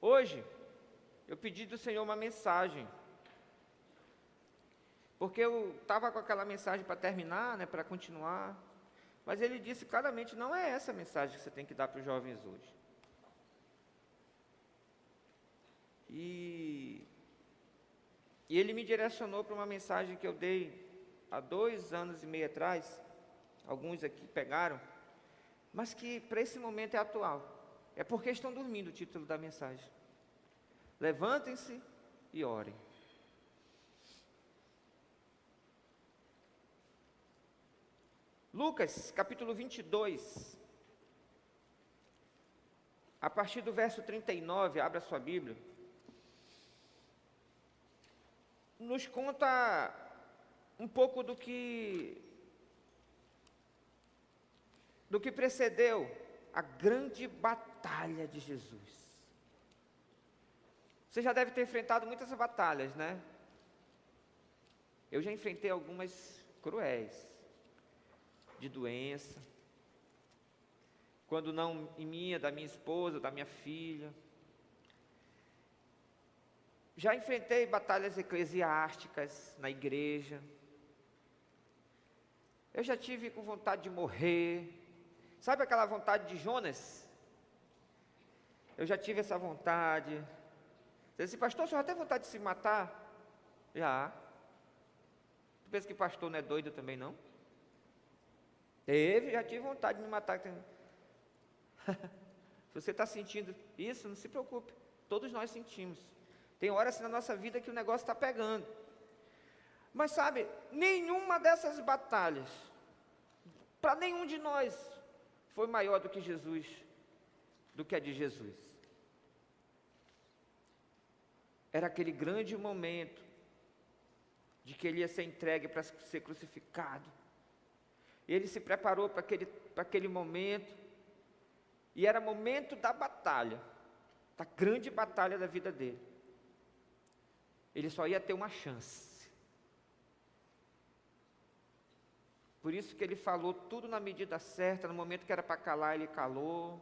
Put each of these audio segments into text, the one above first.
Hoje, eu pedi do Senhor uma mensagem, porque eu estava com aquela mensagem para terminar, né, para continuar, mas Ele disse claramente, não é essa a mensagem que você tem que dar para os jovens hoje. E Ele me direcionou para uma mensagem que eu dei há 2 anos e meio atrás, alguns aqui pegaram, mas que para esse momento é atual. É porque estão dormindo, o título da mensagem. Levantem-se e orem. Lucas, capítulo 22, a partir do verso 39, abra sua Bíblia, nos conta um pouco do que precedeu a grande batalha de Jesus. Você já deve ter enfrentado muitas batalhas, né? Eu já enfrentei algumas cruéis, de doença, quando não em minha, da minha esposa, da minha filha. Já enfrentei batalhas eclesiásticas na igreja. Eu já tive com vontade de morrer. Sabe aquela vontade de Jonas? Eu já tive essa vontade. Você disse, pastor, o senhor já tem vontade de se matar? Já. Tu pensa que pastor não é doido também, não? Já tive vontade de me matar. Se você está sentindo isso, não se preocupe. Todos nós sentimos. Tem horas assim na nossa vida que o negócio está pegando. Mas sabe, nenhuma dessas batalhas, para nenhum de nós, foi maior do que Jesus, do que a de Jesus. Era aquele grande momento de que ele ia ser entregue para ser crucificado. Ele se preparou para aquele momento, e era momento da batalha, da grande batalha da vida dele. Ele só ia ter uma chance. Por isso que ele falou tudo na medida certa, no momento que era para calar, ele calou,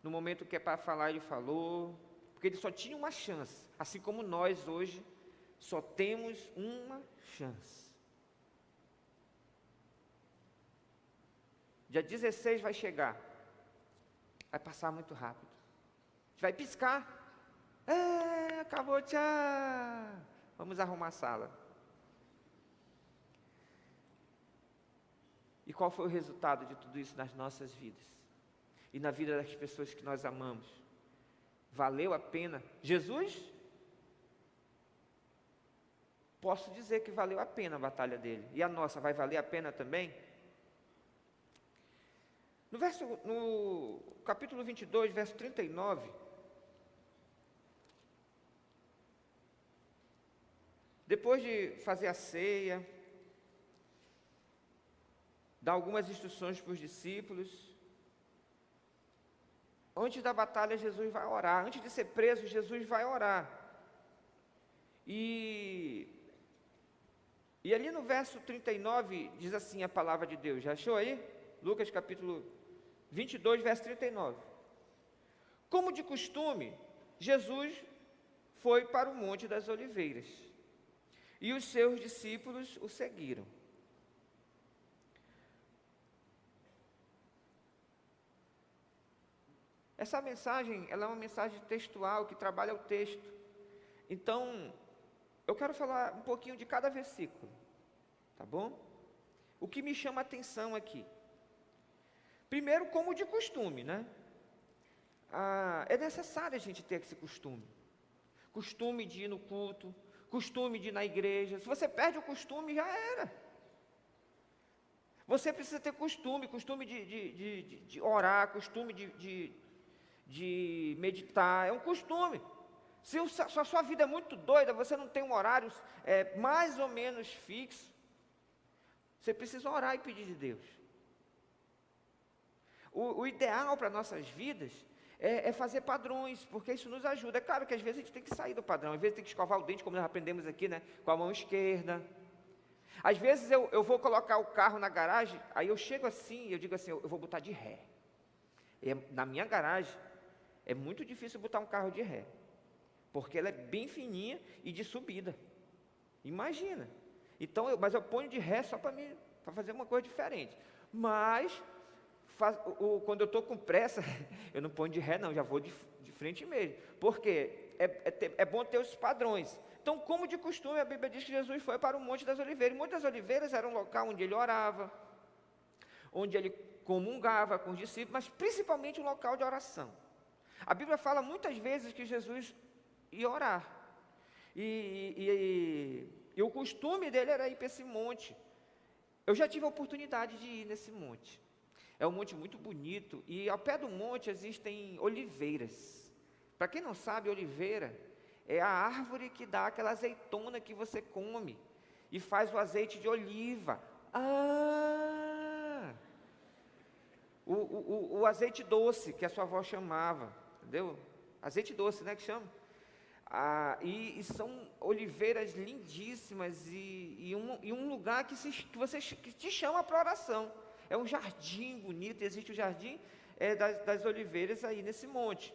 no momento que é para falar, ele falou, porque ele só tinha uma chance, assim como nós hoje só temos uma chance. Dia 16 vai chegar, vai passar muito rápido, a gente vai piscar, acabou, tchau, vamos arrumar a sala. E qual foi o resultado de tudo isso nas nossas vidas? E na vida das pessoas que nós amamos? Valeu a pena? Jesus? Posso dizer que valeu a pena a batalha dele. E a nossa, vai valer a pena também? No capítulo 22, verso 39, depois de fazer a ceia, dar algumas instruções para os discípulos, antes da batalha Jesus vai orar, antes de ser preso Jesus vai orar, e ali no verso 39 diz assim a palavra de Deus, já achou aí? Lucas capítulo 22, verso 39. Como de costume, Jesus foi para o Monte das Oliveiras, e os seus discípulos o seguiram. Essa mensagem, ela é uma mensagem textual, que trabalha o texto. Então, eu quero falar um pouquinho de cada versículo, tá bom? O que me chama a atenção aqui. Primeiro, como de costume, né? É necessário a gente ter esse costume. Costume de ir no culto, costume de ir na igreja. Se você perde o costume, já era. Você precisa ter costume de orar, costume de meditar, é um costume. Se a sua vida é muito doida, você não tem um horário mais ou menos fixo, você precisa orar e pedir de Deus. O ideal para nossas vidas é fazer padrões, porque isso nos ajuda. É claro que às vezes a gente tem que sair do padrão, às vezes tem que escovar o dente, como nós aprendemos aqui, né, com a mão esquerda. Às vezes eu vou colocar o carro na garagem, aí eu chego assim, eu digo assim, eu vou botar de ré. Na minha garagem, É muito difícil botar um carro de ré, porque ela é bem fininha e de subida. Imagina. Então, mas eu ponho de ré só para fazer uma coisa diferente. Mas, quando eu estou com pressa, eu não ponho de ré não, já vou de frente mesmo. Porque é bom ter os padrões. Então, como de costume, a Bíblia diz que Jesus foi para o Monte das Oliveiras. O Monte das Oliveiras era um local onde ele orava, onde ele comungava com os discípulos, mas principalmente um local de oração. A Bíblia fala muitas vezes que Jesus ia orar. E o costume dele era ir para esse monte. Eu já tive a oportunidade de ir nesse monte. É um monte muito bonito, e ao pé do monte existem oliveiras. Para quem não sabe, oliveira é a árvore que dá aquela azeitona que você come e faz o azeite de oliva. O azeite doce que a sua avó chamava, entendeu? Azeite doce, né, que chama? E são oliveiras lindíssimas e um lugar que te chama para oração. É um jardim bonito, existe o jardim das oliveiras aí nesse monte.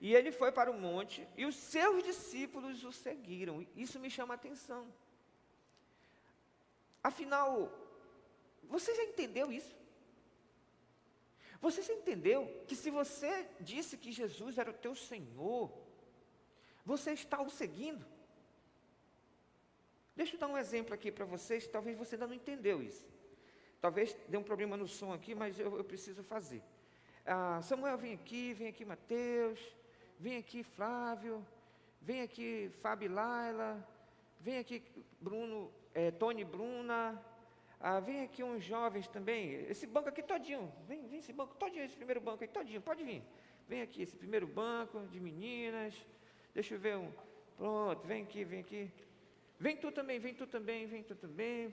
E ele foi para o monte e os seus discípulos o seguiram. Isso me chama a atenção. Afinal, você já entendeu isso? Você já entendeu que se você disse que Jesus era o teu Senhor, você está o seguindo? Deixa eu dar um exemplo aqui para vocês, talvez você ainda não entendeu isso. Talvez dê um problema no som aqui, mas eu preciso fazer. Samuel, vem aqui Mateus, vem aqui Flávio, vem aqui Fábio e Laila, vem aqui Bruno, Tony e Bruna, vem aqui uns jovens também, esse banco aqui todinho, vem esse banco todinho, esse primeiro banco aí todinho, pode vir. Vem aqui, esse primeiro banco de meninas, deixa eu ver pronto, vem aqui. Vem tu também.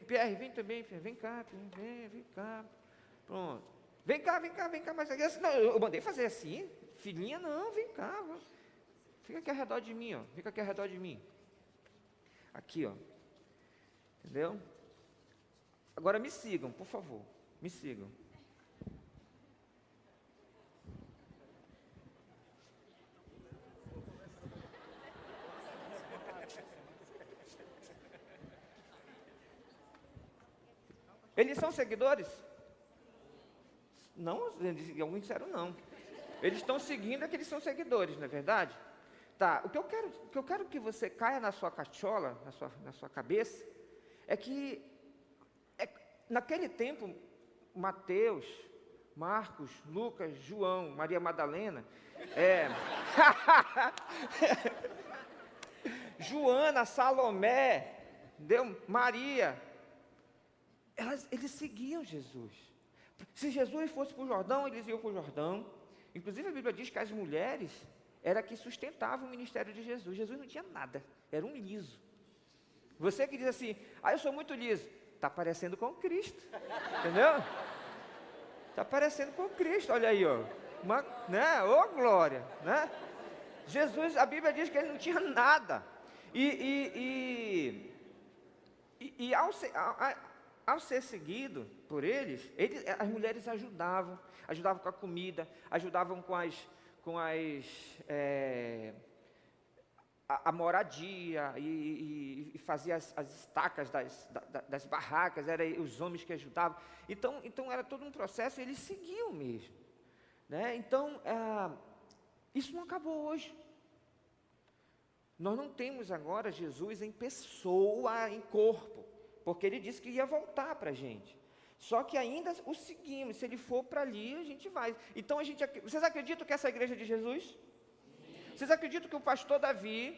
Pierre, vem também, Pierre. Vem cá, Pierre, vem cá. Pronto. Vem cá, mas não, eu mandei fazer assim. Filhinha, não, vem cá. Fica aqui ao redor de mim, ó. Aqui, ó. Entendeu? Agora me sigam, por favor. Me sigam. Eles são seguidores? Não, alguns disseram não. Eles estão seguindo que eles são seguidores, não é verdade? Tá, o que eu quero que você caia na sua cachola, na sua cabeça, é que naquele tempo, Mateus, Marcos, Lucas, João, Maria Madalena, Joana, Salomé, Maria, eles seguiam Jesus. Se Jesus fosse para o Jordão, eles iam para o Jordão. Inclusive a Bíblia diz que as mulheres era que sustentavam o ministério de Jesus. Jesus não tinha nada, era um liso. Você que diz assim, eu sou muito liso, está parecendo com Cristo, entendeu? Está parecendo com Cristo, olha aí, ó. Ô glória, né? Jesus, a Bíblia diz que ele não tinha nada. Ao ser seguido por eles, as mulheres ajudavam com a comida, ajudavam a moradia e fazia as estacas das barracas, eram os homens que ajudavam. Então era todo um processo, e eles seguiam mesmo, né? Então, isso não acabou hoje. Nós não temos agora Jesus em pessoa, em corpo, porque ele disse que ia voltar para a gente. Só que ainda o seguimos, se ele for para ali, a gente vai. Então, vocês acreditam que essa é a igreja de Jesus? Sim. Vocês acreditam que o pastor Davi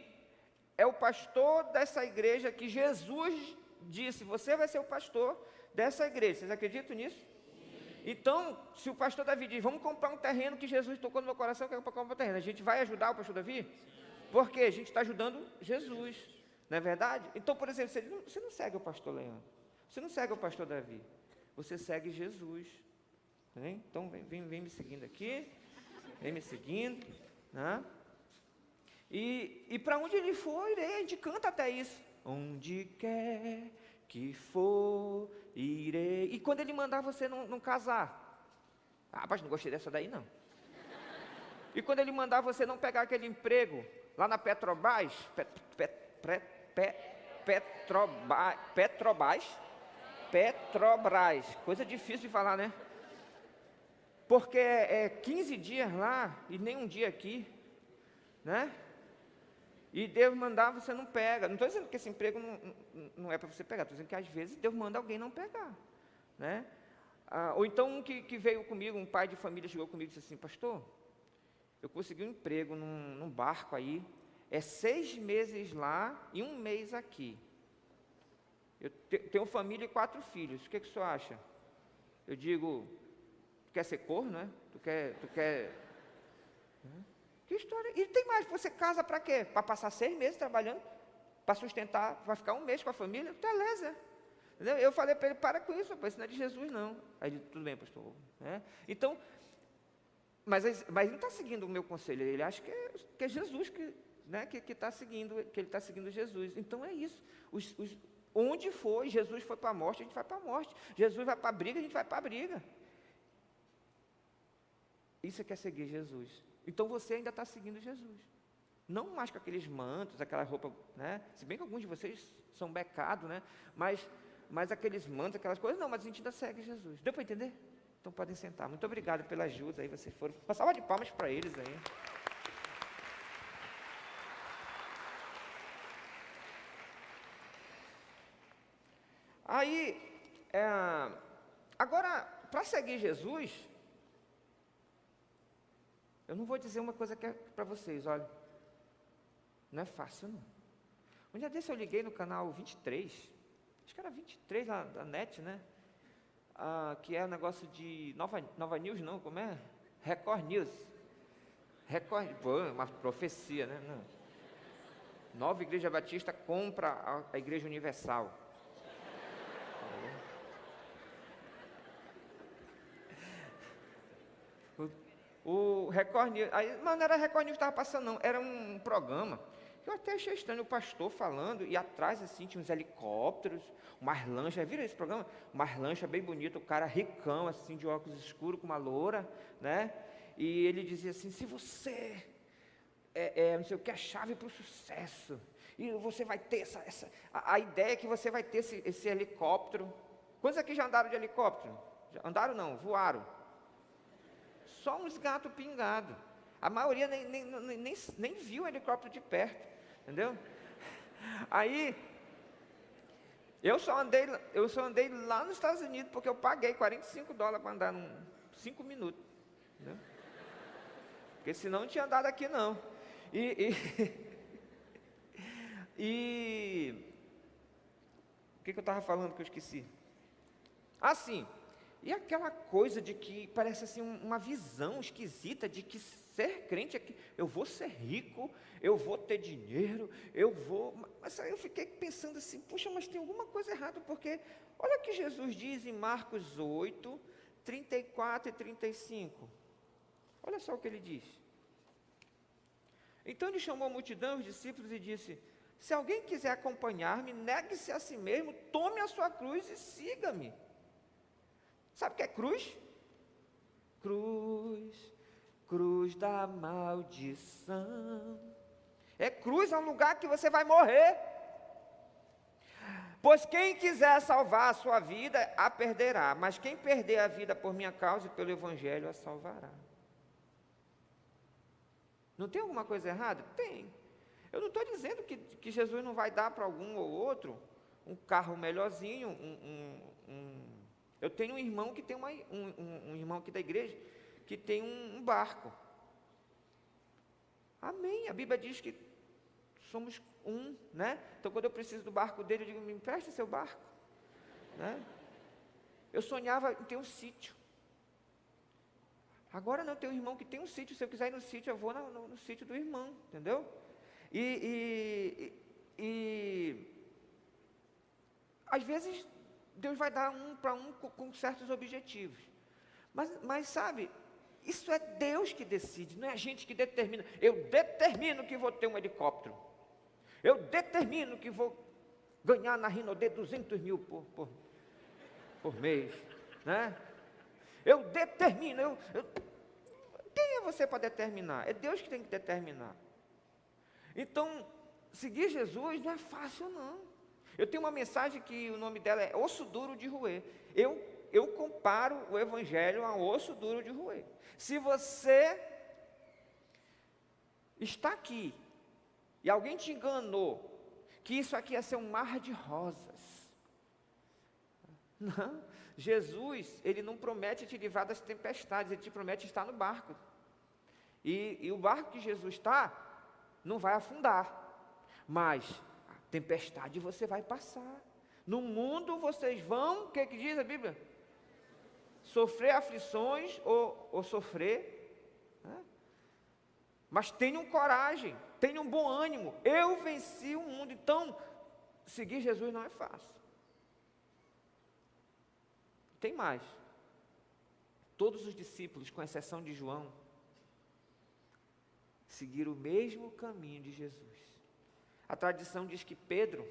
é o pastor dessa igreja que Jesus disse, você vai ser o pastor dessa igreja? Vocês acreditam nisso? Sim. Então, se o pastor Davi diz, vamos comprar um terreno que Jesus tocou no meu coração, que é para comprar um terreno, a gente vai ajudar o pastor Davi? Sim. Porque a gente está ajudando Jesus. Não é verdade? Então, por exemplo, você não segue o pastor Leandro, você não segue o pastor Davi, você segue Jesus. Né? Então, vem me seguindo aqui, vem me seguindo. Né? E para onde ele for, irei. A gente canta até isso. Onde quer que for, irei. E quando ele mandar você não casar, mas não gostei dessa daí não. E quando ele mandar você não pegar aquele emprego lá na Petrobras, Petrobras, coisa difícil de falar, né? Porque é 15 dias lá e nem um dia aqui, né? E Deus mandar, você não pega. Não estou dizendo que esse emprego não é para você pegar, estou dizendo que às vezes Deus manda alguém não pegar, né? Ou então um que veio comigo, um pai de família chegou comigo e disse assim: pastor, eu consegui um emprego num barco aí, é 6 meses lá e 1 mês aqui. Eu tenho família e 4 filhos, o que o senhor acha? Eu digo: tu quer ser corno, né? Tu quer... Que história? E tem mais, você casa para quê? Para passar 6 meses trabalhando, para sustentar, vai ficar 1 mês com a família? Beleza. Entendeu? Eu falei para ele: para com isso, rapaz, isso não é de Jesus não. Aí ele: tudo bem, pastor. Então, mas não está seguindo o meu conselho, ele acha que é Jesus que está seguindo, que ele está seguindo Jesus. Então é isso. Onde foi, Jesus foi para a morte, a gente vai para a morte. Jesus vai para a briga, a gente vai para a briga. Isso é que é seguir Jesus. Então você ainda está seguindo Jesus. Não mais com aqueles mantos, aquela roupa, né? Se bem que alguns de vocês são becados, né? Mas aqueles mantos, aquelas coisas, não, mas a gente ainda segue Jesus. Deu para entender? Então podem sentar. Muito obrigado pela ajuda aí, vocês foram. Uma salva de palmas para eles aí. Aí, agora, para seguir Jesus, eu não vou dizer uma coisa que é para vocês, olha, não é fácil não. Um dia desse eu liguei no canal 23, acho que era 23 lá da NET, né? Que é um negócio de Nova News, não, como é? Record News. Pô, uma profecia, né? Não. Nova Igreja Batista compra a Igreja Universal. O Record News, aí, mas não era Record News que estava passando não, era um programa, que eu até achei estranho, o pastor falando, e atrás assim tinha uns helicópteros, umas lanchas, viram esse programa? Umas lanchas bem bonitas, o cara ricão assim, de óculos escuros, com uma loura, né? E ele dizia assim: se você não sei o que, a chave para o sucesso, e você vai ter a ideia é que você vai ter esse helicóptero. Quantos aqui já andaram de helicóptero? Já andaram não, voaram. Só uns gatos pingados. A maioria nem viu o helicóptero de perto, entendeu? Aí, eu só andei lá nos Estados Unidos, porque eu paguei $45 para andar 5 minutos, entendeu? Porque senão não tinha andado aqui não. O que eu estava falando que eu esqueci? Assim, e aquela coisa de que parece assim uma visão esquisita de que ser crente é que eu vou ser rico, eu vou ter dinheiro, mas aí eu fiquei pensando assim: puxa, mas tem alguma coisa errada, porque olha o que Jesus diz em Marcos 8, 34 e 35. Olha só o que ele diz. Então ele chamou a multidão, os discípulos, e disse: se alguém quiser acompanhar-me, negue-se a si mesmo, tome a sua cruz e siga-me. Sabe o que é cruz? Cruz da maldição. Cruz é um lugar que você vai morrer. Pois quem quiser salvar a sua vida, a perderá. Mas quem perder a vida por minha causa e pelo Evangelho, a salvará. Não tem alguma coisa errada? Tem. Eu não estou dizendo que Jesus não vai dar para algum ou outro um carro melhorzinho, Eu tenho um irmão que tem um irmão aqui da igreja que tem um barco. Amém. A Bíblia diz que somos um, né? Então quando eu preciso do barco dele, eu digo: me empresta seu barco, né? Eu sonhava em ter um sítio. Agora não, tem um irmão que tem um sítio. Se eu quiser ir no sítio, eu vou no sítio do irmão, entendeu? Às vezes Deus vai dar para um com certos objetivos. Mas sabe, isso é Deus que decide, não é a gente que determina. Eu determino que vou ter um helicóptero. Eu determino que vou ganhar na Rinode 200 mil por mês, né? Eu determino, quem é você para determinar, é Deus que tem que determinar. Então, seguir Jesus não é fácil, não. Eu tenho uma mensagem que o nome dela é osso duro de roer. Eu comparo o Evangelho a um osso duro de roer. Se você está aqui e alguém te enganou, que isso aqui ia ser um mar de rosas. Não, Jesus, Ele não promete te livrar das tempestades, Ele te promete estar no barco. E o barco que Jesus está, não vai afundar. Mas a tempestade você vai passar. No mundo vocês vão, o que diz a Bíblia? Sofrer aflições ou sofrer. Né? Mas tenham coragem, tenham bom ânimo. Eu venci o mundo. Então, seguir Jesus não é fácil. Tem mais. Todos os discípulos, com exceção de João, seguiram o mesmo caminho de Jesus. A tradição diz que Pedro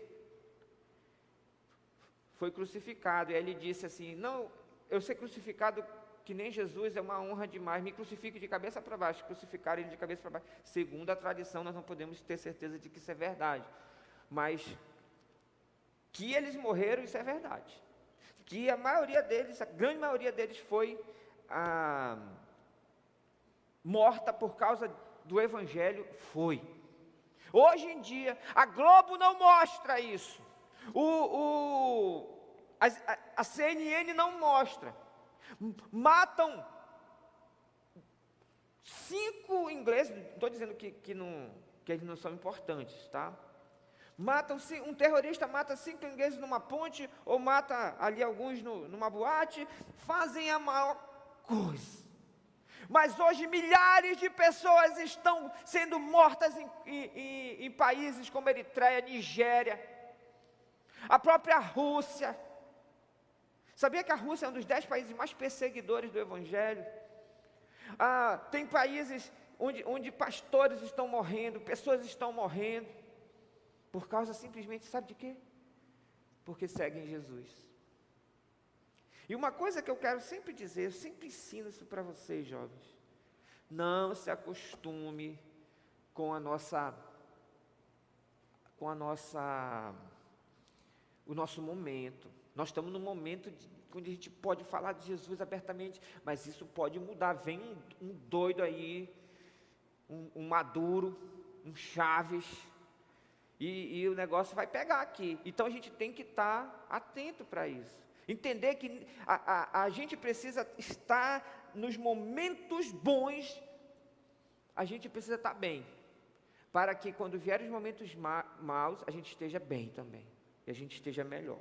foi crucificado, e aí ele disse assim: não, eu ser crucificado que nem Jesus é uma honra demais, me crucifique de cabeça para baixo. Crucificaram ele de cabeça para baixo. Segundo a tradição, nós não podemos ter certeza de que isso é verdade, mas que eles morreram, isso é verdade. Que a maioria deles, a grande maioria deles foi morta por causa do Evangelho, foi. Hoje em dia, a Globo não mostra isso, a CNN não mostra, matam 5 ingleses, não estou dizendo que eles não são importantes, tá? Um terrorista mata 5 ingleses numa ponte, ou mata ali alguns numa boate, fazem a maior coisa. Mas hoje milhares de pessoas estão sendo mortas em países como Eritreia, Nigéria, a própria Rússia. Sabia que a Rússia é um dos 10 países mais perseguidores do Evangelho? Tem países onde pastores estão morrendo, pessoas estão morrendo, por causa simplesmente, sabe de quê? Porque seguem Jesus. E uma coisa que eu quero sempre dizer, eu sempre ensino isso para vocês, jovens: não se acostume com o nosso momento. Nós estamos num momento onde a gente pode falar de Jesus abertamente, mas isso pode mudar. Vem um doido aí, um Maduro, um Chaves, e o negócio vai pegar aqui. Então a gente tem que estar atento para isso. Entender que a gente precisa estar nos momentos bons, a gente precisa estar bem, para que quando vierem os momentos maus, a gente esteja bem também, e a gente esteja melhor.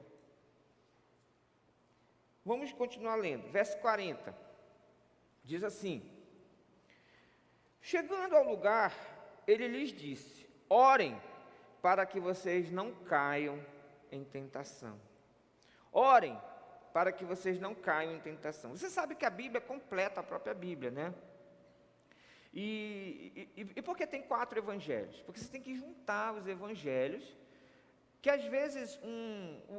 Vamos continuar lendo, verso 40, diz assim: chegando ao lugar, ele lhes disse: orem para que vocês não caiam em tentação. Orem para que vocês não caiam em tentação. Você sabe que a Bíblia completa a própria Bíblia, né? E por que tem 4 evangelhos? Porque você tem que juntar os evangelhos, que às vezes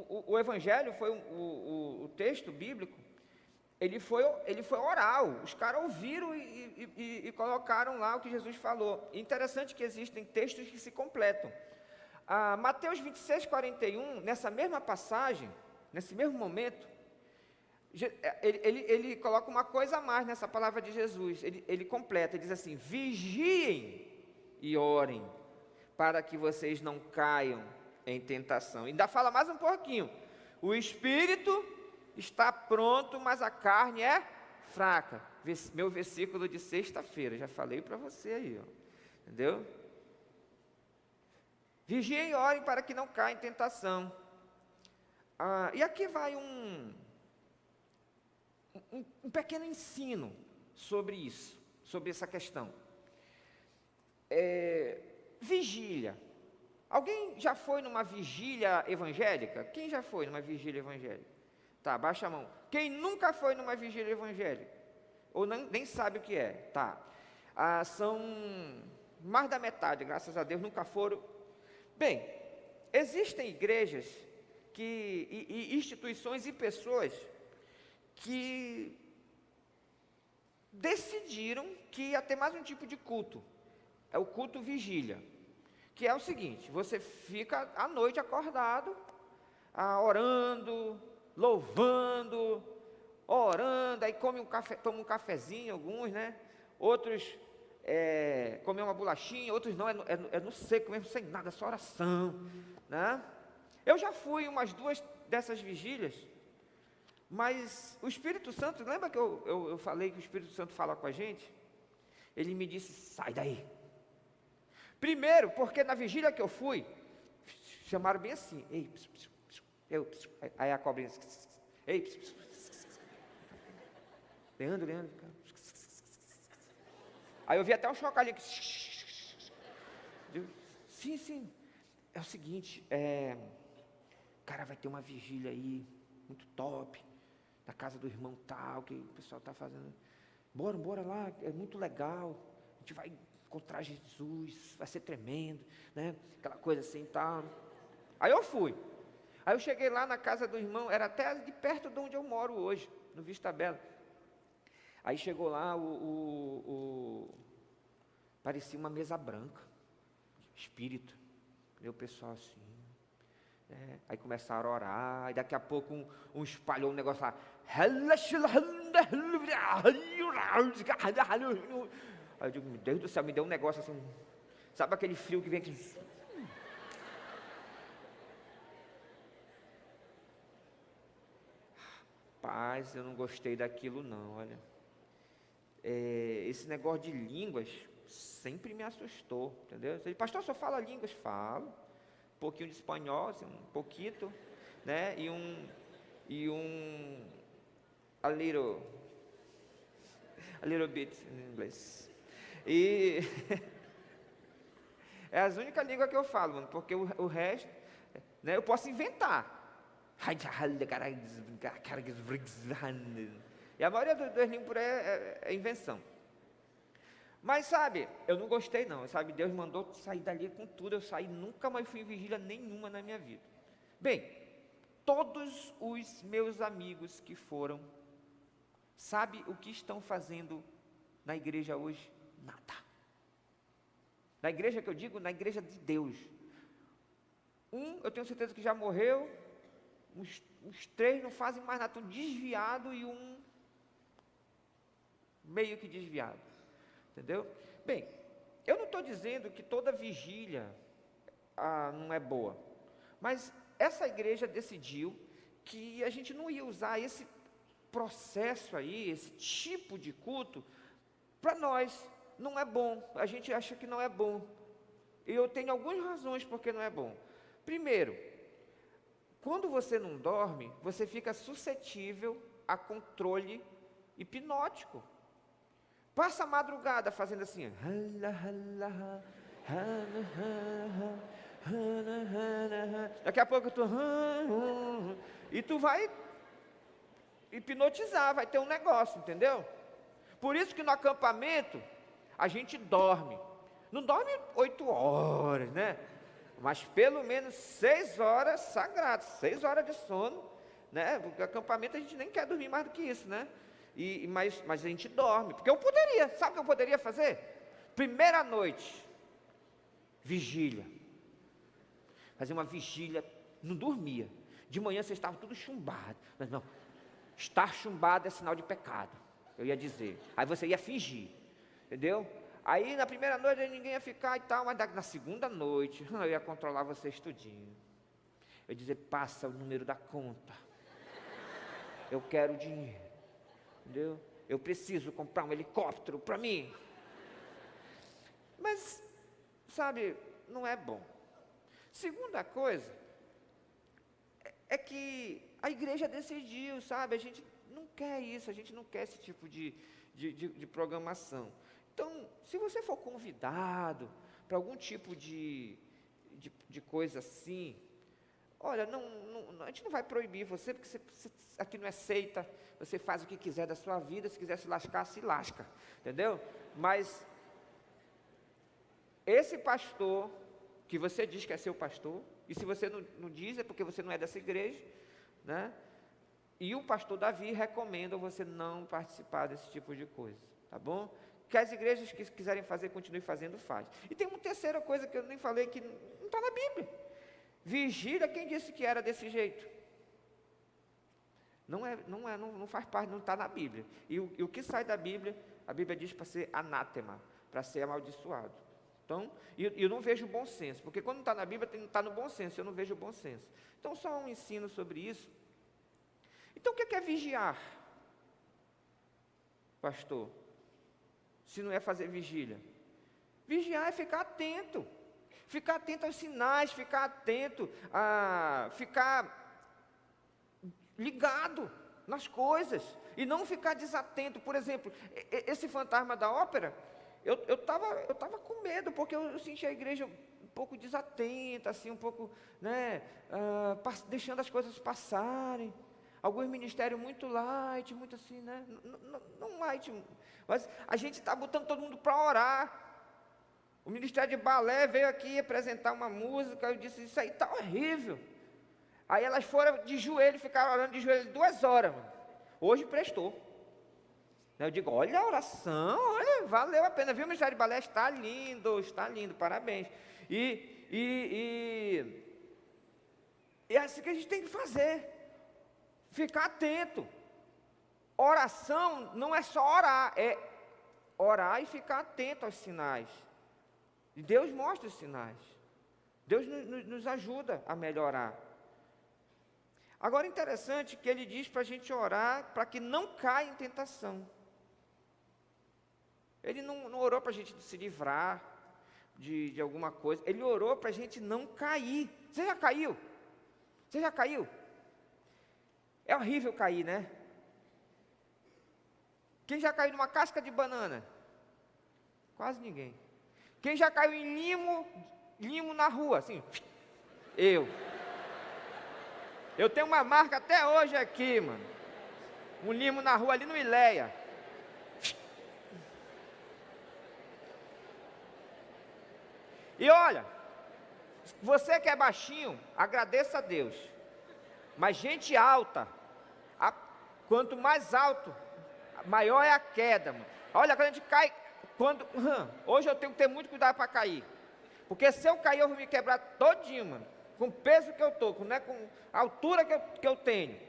o evangelho foi o texto bíblico, ele foi oral, os caras ouviram e colocaram lá o que Jesus falou. Interessante que existem textos que se completam. Mateus 26, 41, nessa mesma passagem, nesse mesmo momento, ele coloca uma coisa a mais nessa palavra de Jesus. Ele completa, ele diz assim: vigiem e orem, para que vocês não caiam em tentação. Ainda fala mais um pouquinho: o espírito está pronto, mas a carne é fraca. Meu versículo de sexta-feira, já falei para você aí, ó. Entendeu? Vigiem e orem para que não caia em tentação. E aqui vai um pequeno ensino sobre isso, sobre essa questão. Vigília. Alguém já foi numa vigília evangélica? Quem já foi numa vigília evangélica? Tá, baixa a mão. Quem nunca foi numa vigília evangélica? Ou nem sabe o que é? Tá. São mais da metade, graças a Deus, nunca foram. Bem, existem igrejas e instituições e pessoas que decidiram que ia ter mais um tipo de culto. É o culto vigília. Que é o seguinte, você fica à noite acordado, orando, louvando, orando, aí come um café, toma um cafezinho, alguns, né? Outros comem uma bolachinha, outros não, é no seco mesmo, sem nada, só oração, né? Eu já fui umas 2 dessas vigílias, mas o Espírito Santo, lembra que eu falei que o Espírito Santo fala com a gente? Ele me disse, sai daí. Primeiro, porque na vigília que eu fui, chamaram bem assim, ei, aí a cobrinha, ei, Leandro, aí eu vi até um chocalhinho, sim, é o seguinte, cara, vai ter uma vigília aí, muito top, na casa do irmão tal, que o pessoal está fazendo, bora lá, é muito legal, a gente vai encontrar Jesus, vai ser tremendo, né? Aquela coisa assim e tal. Aí eu fui. Aí eu cheguei lá na casa do irmão, era até de perto de onde eu moro hoje, no Vista Bela. Aí chegou lá, parecia uma mesa branca, espírito. E o pessoal assim. Aí começaram a orar, e daqui a pouco um espalhou um negócio lá. Aí eu digo, meu Deus do céu, me deu um negócio assim, sabe aquele frio que vem aqui? Rapaz, eu não gostei daquilo não, olha. Esse negócio de línguas sempre me assustou, entendeu? Eu disse, pastor, só fala línguas? Falo. Um pouquinho de espanhol, assim, um pouquinho, né? E a little bit em inglês. E é as únicas línguas que eu falo, mano, porque o resto, né, eu posso inventar. E a maioria das línguas por aí é invenção. Mas sabe, eu não gostei não, sabe, Deus mandou sair dali com tudo, eu saí, nunca mais fui em vigília nenhuma na minha vida. Bem, todos os meus amigos que foram, sabe o que estão fazendo na igreja hoje? Nada. Na igreja que eu digo, na igreja de Deus. Eu tenho certeza que já morreu, uns 3 não fazem mais nada, estão desviados e um meio que desviado. Entendeu? Bem, eu não estou dizendo que toda vigília não é boa, mas essa igreja decidiu que a gente não ia usar esse processo aí, esse tipo de culto, para nós não é bom, a gente acha que não é bom, e eu tenho algumas razões porque não é bom. Primeiro, quando você não dorme, você fica suscetível a controle hipnótico. Passa a madrugada fazendo assim. Daqui a pouco e tu vai hipnotizar, vai ter um negócio, entendeu? Por isso que no acampamento a gente dorme. Não dorme 8 horas, né? Mas pelo menos 6 horas sagradas, 6 horas de sono, né? Porque acampamento a gente nem quer dormir mais do que isso, né? Mas a gente dorme, porque eu poderia, sabe o que eu poderia fazer? Primeira noite, vigília, fazer uma vigília, não dormia, de manhã vocês estavam tudo chumbado, mas não, estar chumbado é sinal de pecado, eu ia dizer, aí você ia fingir, entendeu? Aí na primeira noite ninguém ia ficar e tal, mas na segunda noite, eu ia controlar vocês tudinho, eu ia dizer, passa o número da conta, eu quero dinheiro. Entendeu? Eu preciso comprar um helicóptero para mim. Mas, sabe, não é bom. Segunda coisa, é que a igreja decidiu, sabe? A gente não quer isso, a gente não quer esse tipo de programação. Então, se você for convidado para algum tipo de coisa assim, olha, a gente não vai proibir você, porque você aqui não é seita, você faz o que quiser da sua vida, se quiser se lascar, se lasca, entendeu? Mas esse pastor, que você diz que é seu pastor, e se você não diz, é porque você não é dessa igreja, né? E o pastor Davi recomenda você não participar desse tipo de coisa. tá bom? Que as igrejas que quiserem fazer, continuem fazendo, faz. E tem uma terceira coisa que eu nem falei, que não está na Bíblia. Vigília, quem disse que era desse jeito? Não faz parte, não está na Bíblia. E o que sai da Bíblia, a Bíblia diz para ser anátema, para ser amaldiçoado. Então, eu não vejo bom senso, porque quando não está na Bíblia, está no bom senso, eu não vejo bom senso. Então, só um ensino sobre isso. Então, o que é vigiar, pastor? Se não é fazer vigília. Vigiar é ficar atento aos sinais, ficar atento, ficar ligado nas coisas, e não ficar desatento. Por exemplo, esse fantasma da ópera, eu estava com medo, porque eu senti a igreja um pouco desatenta, assim, um pouco, né, deixando as coisas passarem. Alguns ministérios muito light, muito assim, né? Não light, mas a gente está botando todo mundo para orar. O Ministério de Balé veio aqui apresentar uma música, eu disse, isso aí está horrível. Aí elas foram de joelho, ficaram orando de joelho 2 horas, mano. Hoje prestou. Eu digo, olha a oração, olha, valeu a pena, viu? O Ministério de Balé está lindo, parabéns. E é assim que a gente tem que fazer. Ficar atento. Oração não é só orar, é orar e ficar atento aos sinais. E Deus mostra os sinais. Deus nos ajuda a melhorar. Agora, interessante que ele diz para a gente orar para que não caia em tentação. Ele não orou para a gente se livrar de alguma coisa. Ele orou para a gente não cair. Você já caiu? Você já caiu? É horrível cair, né? Quem já caiu numa casca de banana? Quase ninguém. Quem já caiu em limo na rua, assim? Eu tenho uma marca até hoje aqui, mano. Um limo na rua ali no Ileia. E olha, você que é baixinho, agradeça a Deus. Mas gente alta, quanto mais alto, maior é a queda, mano. Olha, quando a gente cai, hoje eu tenho que ter muito cuidado para cair. Porque se eu cair, eu vou me quebrar todinho, mano. Com o peso que eu estou, né, com a altura que eu tenho.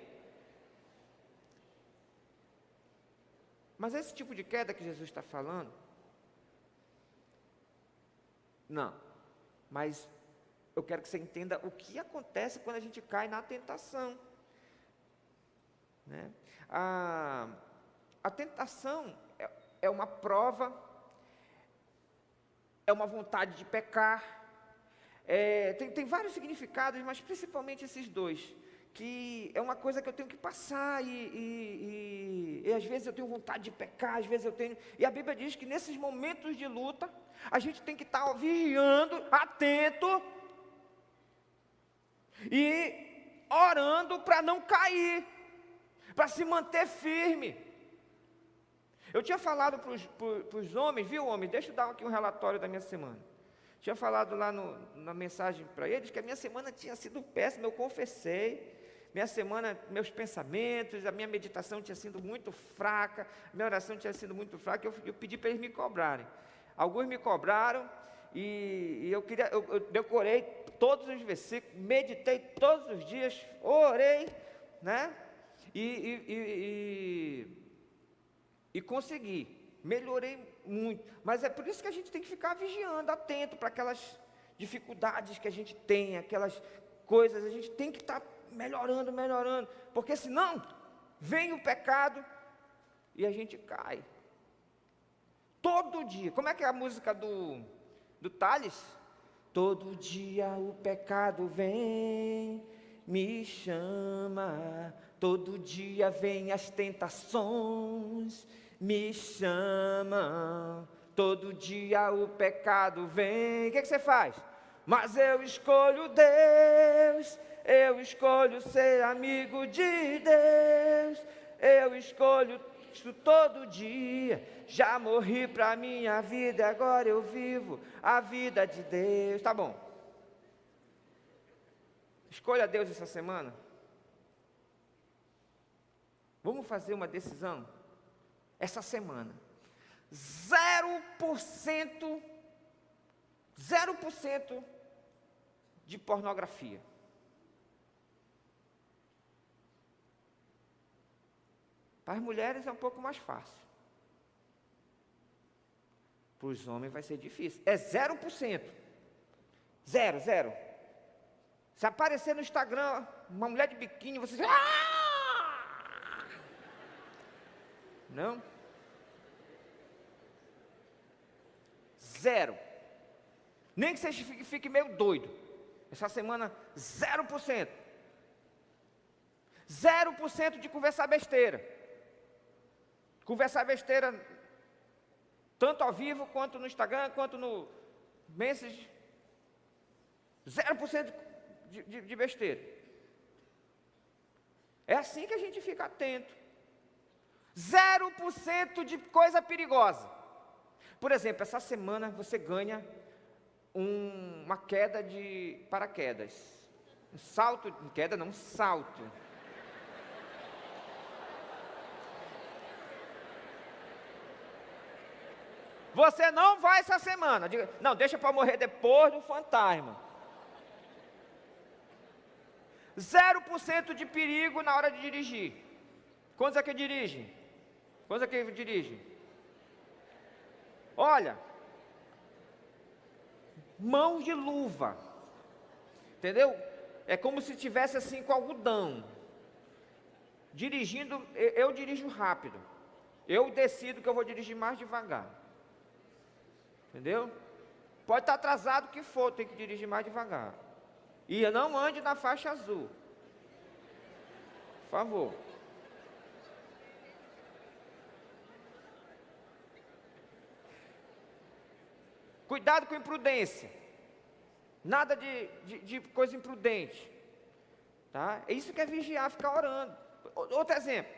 Mas esse tipo de queda que Jesus está falando, não. Mas eu quero que você entenda o que acontece quando a gente cai na tentação. Né? A tentação é uma prova, é uma vontade de pecar, tem vários significados, mas principalmente esses dois, que é uma coisa que eu tenho que passar, e às vezes eu tenho vontade de pecar, às vezes eu tenho, e a Bíblia diz que nesses momentos de luta, a gente tem que estar vigiando, atento, e orando para não cair, para se manter firme. Eu tinha falado para os homens, viu, homens? Deixa eu dar aqui um relatório da minha semana. Tinha falado lá na mensagem para eles que a minha semana tinha sido péssima, eu confessei. Minha semana, meus pensamentos, a minha meditação tinha sido muito fraca, minha oração tinha sido muito fraca, eu pedi para eles me cobrarem. Alguns me cobraram e eu decorei todos os versículos, meditei todos os dias, orei, né? E consegui, melhorei muito, mas é por isso que a gente tem que ficar vigiando, atento para aquelas dificuldades que a gente tem, aquelas coisas, a gente tem que estar melhorando, porque senão vem o pecado e a gente cai. Todo dia, como é que é a música do Tales? Todo dia o pecado vem, me chama, todo dia vem as tentações, me chamam, todo dia o pecado vem. O que você faz? Mas eu escolho Deus, eu escolho ser amigo de Deus, eu escolho isso todo dia. Já morri para a minha vida, agora eu vivo a vida de Deus. Tá bom. Escolha Deus essa semana. Vamos fazer uma decisão essa semana. 0%, 0% de pornografia. Para as mulheres é um pouco mais fácil. Para os homens vai ser difícil. É 0%. Zero, zero. Se aparecer no Instagram uma mulher de biquíni, você diz, ah! Não? Zero. Nem que você fique meio doido. Essa semana, 0%. 0% de conversar besteira. Conversar besteira, tanto ao vivo, quanto no Instagram, quanto no Message. 0% de besteira. É assim que a gente fica atento. 0% de coisa perigosa. Por exemplo, essa semana você ganha uma queda de paraquedas. Um salto, queda não, um salto. Você não vai essa semana. Não, deixa para morrer depois do fantasma. 0% de perigo na hora de dirigir. Quantos aqui dirigem? Quantos aqui dirigem? Olha, mão de luva, entendeu? É como se tivesse assim com algodão. Dirigindo, eu dirijo rápido. Eu decido que eu vou dirigir mais devagar. Entendeu? Pode estar atrasado o que for, tem que dirigir mais devagar. E não ande na faixa azul. Por favor. Cuidado com imprudência. Nada de coisa imprudente. Tá? É isso que é vigiar, ficar orando. Outro exemplo.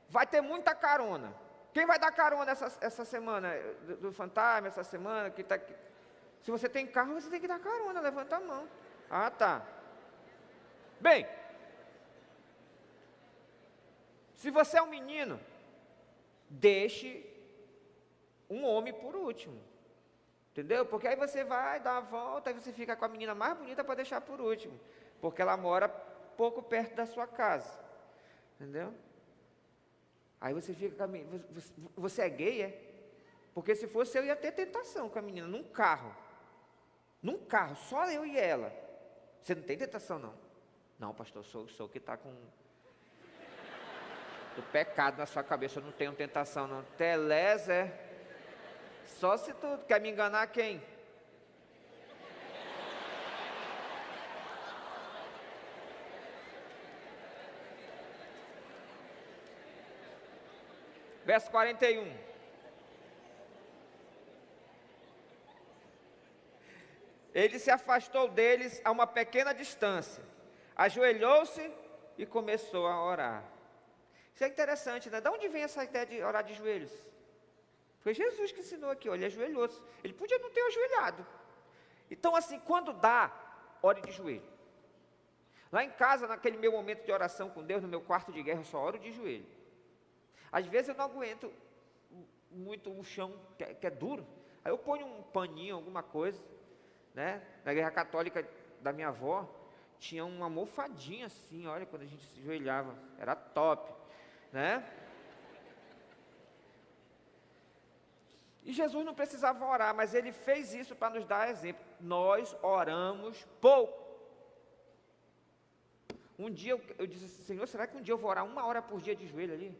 Vai ter muita carona. Quem vai dar carona essa semana? Do fantasma, essa semana? Se você tem carro, você tem que dar carona. Levanta a mão. Ah, tá. Bem, se você é um menino, deixe um homem por último. Entendeu? Porque aí você vai dar a volta, aí você fica com a menina mais bonita para deixar por último. Porque ela mora pouco perto da sua casa. Entendeu? Aí você fica com a menina. Você é gay, é? Porque se fosse eu ia ter tentação com a menina, num carro. Num carro, só eu e ela. Você não tem tentação, não? Não, pastor, sou que está com o pecado na sua cabeça, eu não tenho tentação, não. Telés é. Só se tu quer me enganar, quem? Verso 41. Ele se afastou deles a uma pequena distância, ajoelhou-se e começou a orar. Isso é interessante, né? De onde vem essa ideia de orar de joelhos? Foi Jesus que ensinou aqui, olha, ele ajoelhou-se. Ele podia não ter ajoelhado. Então, assim, quando dá, ore de joelho. Lá em casa, naquele meu momento de oração com Deus, no meu quarto de guerra, eu só oro de joelho. Às vezes eu não aguento muito o chão, que é duro. Aí eu ponho um paninho, alguma coisa. Né? Na igreja católica da minha avó, tinha uma almofadinha assim, olha, quando a gente se ajoelhava, era top, né? E Jesus não precisava orar, mas ele fez isso para nos dar exemplo. Nós oramos pouco. Um dia eu disse assim, Senhor, será que um dia eu vou orar 1 hora por dia de joelho ali?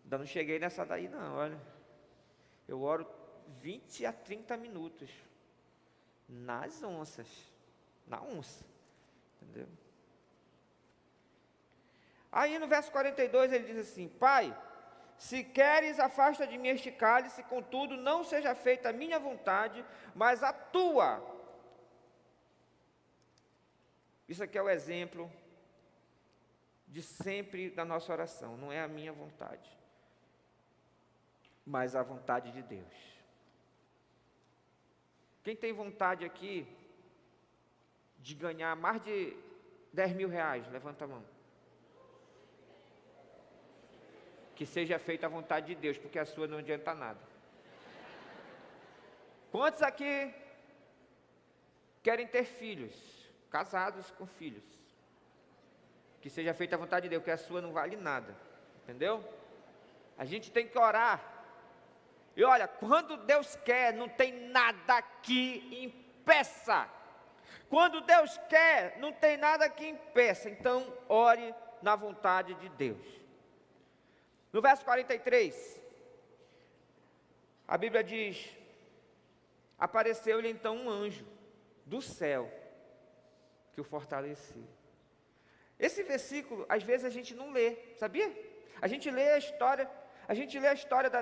Ainda não cheguei nessa daí não, olha. Eu oro 20 a 30 minutos. Nas onças, na onça, entendeu? Aí no verso 42 ele diz assim, Pai, se queres afasta de mim este cálice, contudo não seja feita a minha vontade, mas a tua. Isso aqui é o exemplo de sempre da nossa oração, não é a minha vontade, mas a vontade de Deus. Quem tem vontade aqui de ganhar mais de 10 mil reais? Levanta a mão. que seja feita a vontade de Deus, porque a sua não adianta nada. Quantos aqui querem ter filhos, casados com filhos? Que seja feita a vontade de Deus, que a sua não vale nada, entendeu? A gente tem que orar. E olha, quando Deus quer, não tem nada que impeça. Quando Deus quer, não tem nada que impeça. Então, ore na vontade de Deus. No verso 43, a Bíblia diz: apareceu-lhe então um anjo do céu, que o fortaleceu. Esse versículo, às vezes a gente não lê, sabia? A gente lê a história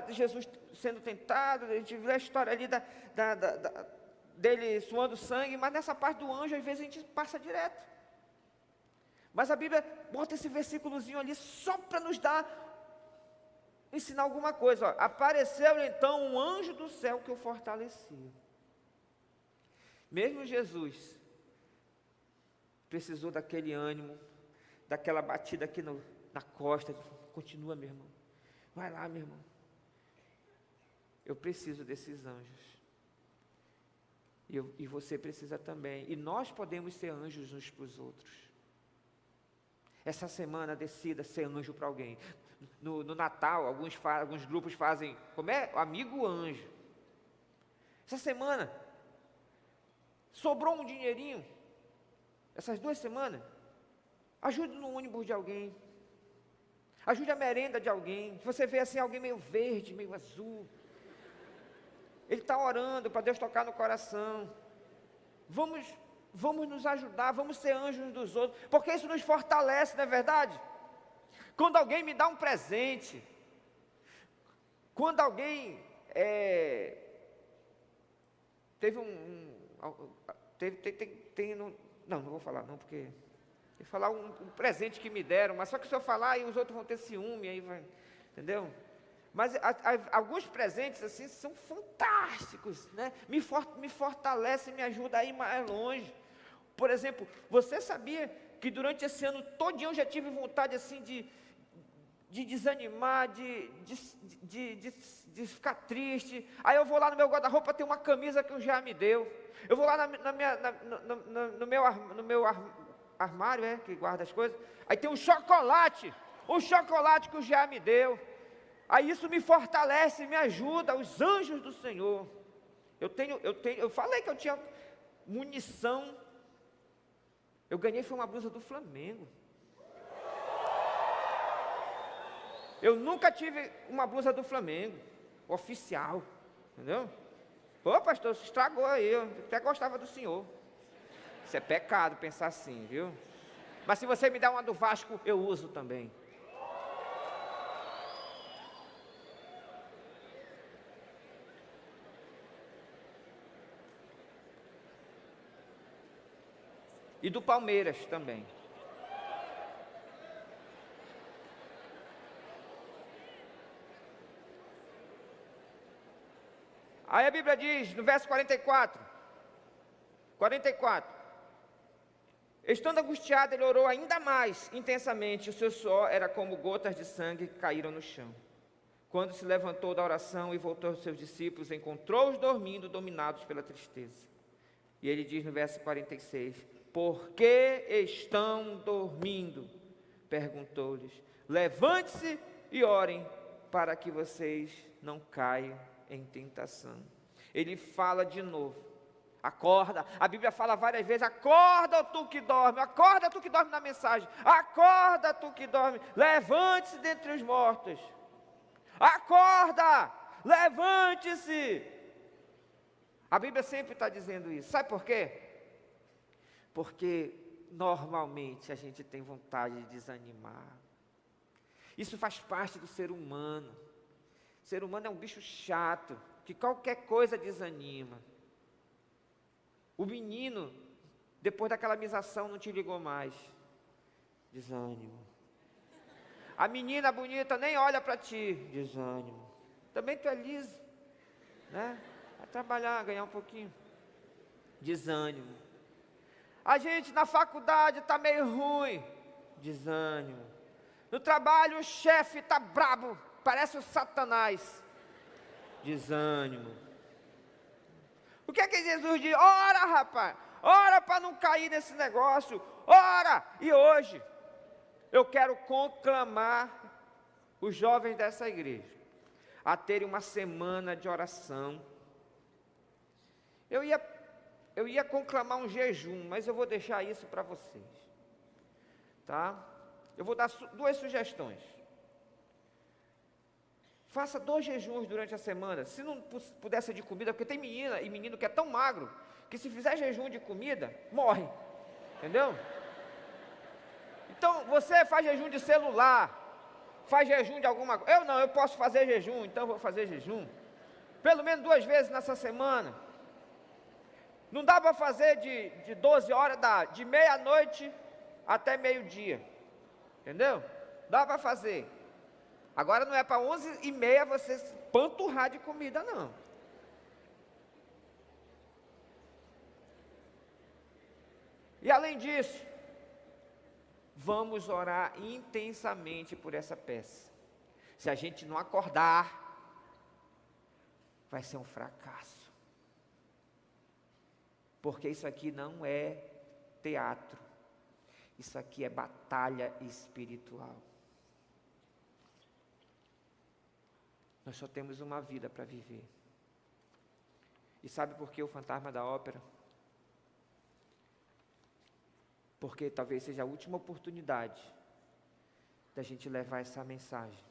de Jesus sendo tentado, a gente lê a história ali dele suando sangue, mas nessa parte do anjo, às vezes a gente passa direto. Mas a Bíblia bota esse versículozinho ali só para nos ensinar alguma coisa. Apareceu então um anjo do céu que o fortalecia. Mesmo Jesus precisou daquele ânimo, daquela batida aqui na costa. Continua, meu irmão. Vai lá, meu irmão. Eu preciso desses anjos. E você precisa também. E nós podemos ser anjos uns para os outros. Essa semana decida ser anjo para alguém. No Natal, alguns grupos fazem, como é? Amigo anjo. Essa semana, sobrou um dinheirinho, essas 2 semanas, ajude no ônibus de alguém. Ajude a merenda de alguém. Se você vê assim, alguém meio verde, meio azul, ele está orando para Deus tocar no coração. Vamos nos ajudar, vamos ser anjos uns dos outros, porque isso nos fortalece, não é verdade? Quando alguém me dá um presente, quando alguém não vou falar não, porque eu vou falar um presente que me deram, mas só que se eu falar, aí os outros vão ter ciúme, aí vai, entendeu? Mas alguns presentes assim são fantásticos, né? Me fortalecem, me ajudam a ir mais longe. Por exemplo, você sabia que durante esse ano todinho eu já tive vontade assim de desanimar, de ficar triste? Aí eu vou lá no meu guarda-roupa, tem uma camisa que o Jean me deu. Eu vou lá no meu armário, que guarda as coisas. Aí tem um chocolate que o Jean me deu. Aí isso me fortalece, me ajuda, os anjos do Senhor. Eu falei que eu tinha munição. Eu ganhei, foi uma blusa do Flamengo. Eu nunca tive uma blusa do Flamengo, oficial, entendeu? Pô, pastor, você estragou aí, eu até gostava do senhor. Isso é pecado pensar assim, viu? Mas se você me dá uma do Vasco, eu uso também. E do Palmeiras também. Aí a Bíblia diz, no verso 44, estando angustiado, ele orou ainda mais intensamente, o seu suor era como gotas de sangue que caíram no chão. Quando se levantou da oração e voltou aos seus discípulos, encontrou-os dormindo, dominados pela tristeza. E ele diz no verso 46, por que estão dormindo? Perguntou-lhes, levante-se e orem, para que vocês não caiam em tentação. Ele fala de novo, acorda. A Bíblia fala várias vezes, acorda tu que dorme na mensagem, acorda tu que dorme, levante-se dentre os mortos, acorda, levante-se. A Bíblia sempre está dizendo isso, sabe por quê? Porque normalmente a gente tem vontade de desanimar. Isso faz parte do ser humano. O ser humano é um bicho chato, que qualquer coisa desanima. O menino, depois daquela misação, não te ligou mais. Desânimo. A menina bonita nem olha para ti. Desânimo. Também tu é liso, né? Vai trabalhar, ganhar um pouquinho. Desânimo. A gente na faculdade está meio ruim. Desânimo. No trabalho o chefe está brabo. parece o Satanás. Desânimo. O que é que Jesus diz? Ora, rapaz, ora para não cair nesse negócio, ora. E hoje, eu quero conclamar os jovens dessa igreja a terem uma semana de oração. Eu ia conclamar um jejum, mas eu vou deixar isso para vocês, tá? Eu vou dar duas sugestões. Faça 2 jejuns durante a semana, se não puder ser de comida, porque tem menina e menino que é tão magro, que se fizer jejum de comida, morre, entendeu? Então, você faz jejum de celular, faz jejum de alguma coisa. Eu não, eu posso fazer jejum, então eu vou fazer jejum, pelo menos 2 vezes nessa semana. Não dá para fazer de 12 horas, dá de meia-noite até meio-dia, entendeu? Dá para fazer. Agora não é para 11h30 você panturrar de comida, não. E além disso, vamos orar intensamente por essa peça. Se a gente não acordar, vai ser um fracasso. Porque isso aqui não é teatro. Isso aqui é batalha espiritual. Nós só temos uma vida para viver. E sabe por que o Fantasma da Ópera? Porque talvez seja a última oportunidade da gente levar essa mensagem.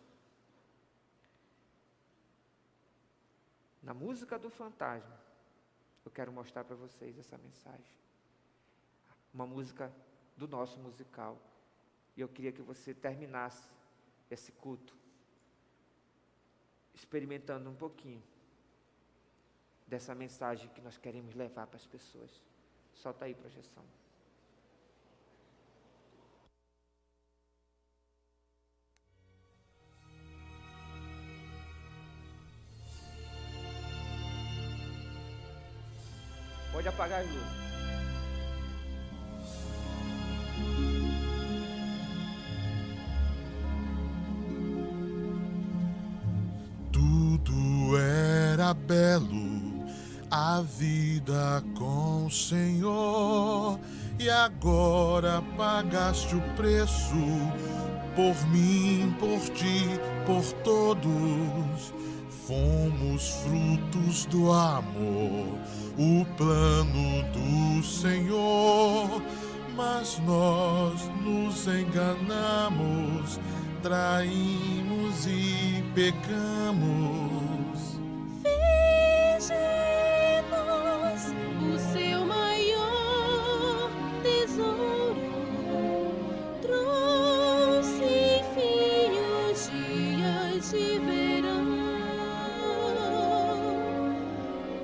Na música do Fantasma, eu quero mostrar para vocês essa mensagem. Uma música do nosso musical. E eu queria que você terminasse esse culto experimentando um pouquinho dessa mensagem que nós queremos levar para as pessoas. Solta aí, projeção. Pode apagar as luzes. Belo a vida com o Senhor, e agora pagaste o preço por mim, por ti, por todos. Fomos frutos do amor, o plano do Senhor, mas nós nos enganamos, traímos e pecamos. O seu maior tesouro trouxe fim os dias de verão,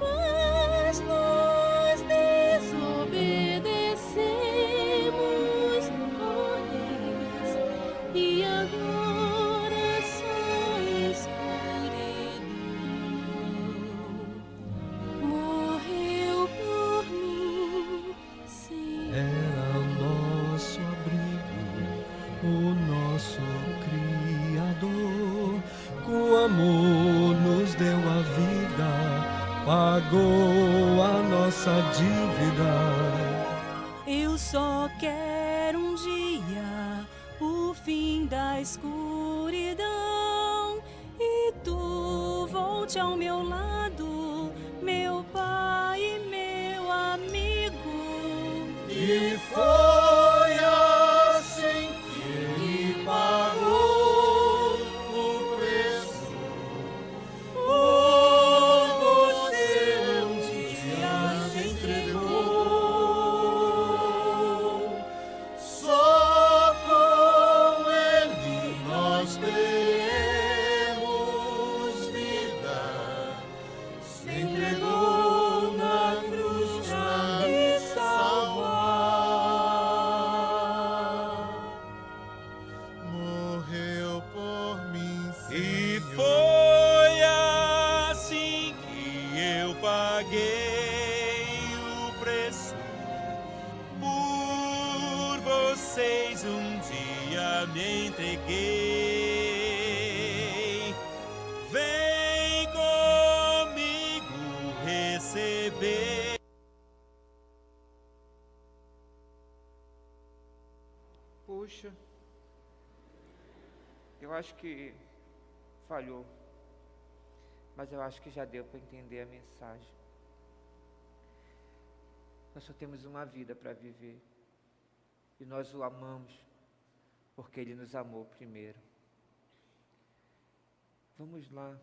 mas nós desobedecemos ordens e agora só escuridão. Era nosso abrigo, o nosso Criador, com amor nos deu a vida, pagou a nossa dívida. Eu só quero um dia o fim da escuridão e tu volte ao meu lado, meu Pai e meu amigo. E foi assim que ele pagou o preço por você. Um dia se entregou. Só com ele nós teremos vida. Se entregou na cruz pra me salvar. Morreu por mim. E foi assim que eu paguei o preço por vocês. Um dia me entreguei. puxa, eu acho que falhou, mas eu acho que já deu para entender a mensagem. Nós só temos uma vida para viver, e nós o amamos, porque Ele nos amou primeiro. Vamos lá,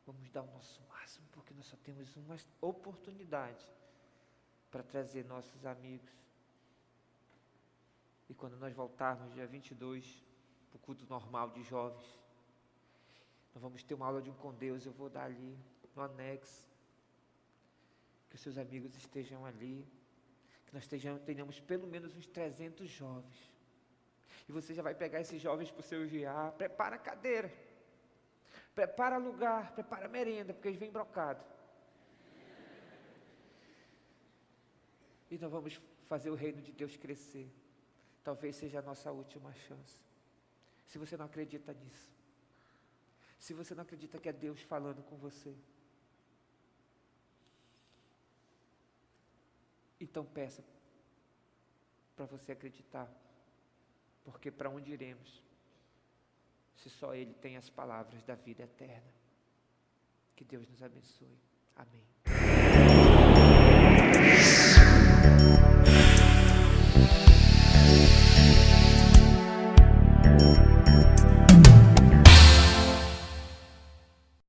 vamos dar o nosso máximo, porque nós só temos uma oportunidade para trazer nossos amigos. E quando nós voltarmos, dia 22, para o culto normal de jovens, nós vamos ter uma aula de um com Deus, eu vou dar ali, no anexo, que os seus amigos estejam ali, que nós tenhamos pelo menos uns 300 jovens, e você já vai pegar esses jovens para o seu GA, prepara a cadeira, prepara lugar, prepara a merenda, porque eles vêm brocados, e nós vamos fazer o reino de Deus crescer. Talvez seja a nossa última chance. Se você não acredita nisso, se você não acredita que é Deus falando com você, então peça para você acreditar, porque para onde iremos, se só Ele tem as palavras da vida eterna? Que Deus nos abençoe. Amém.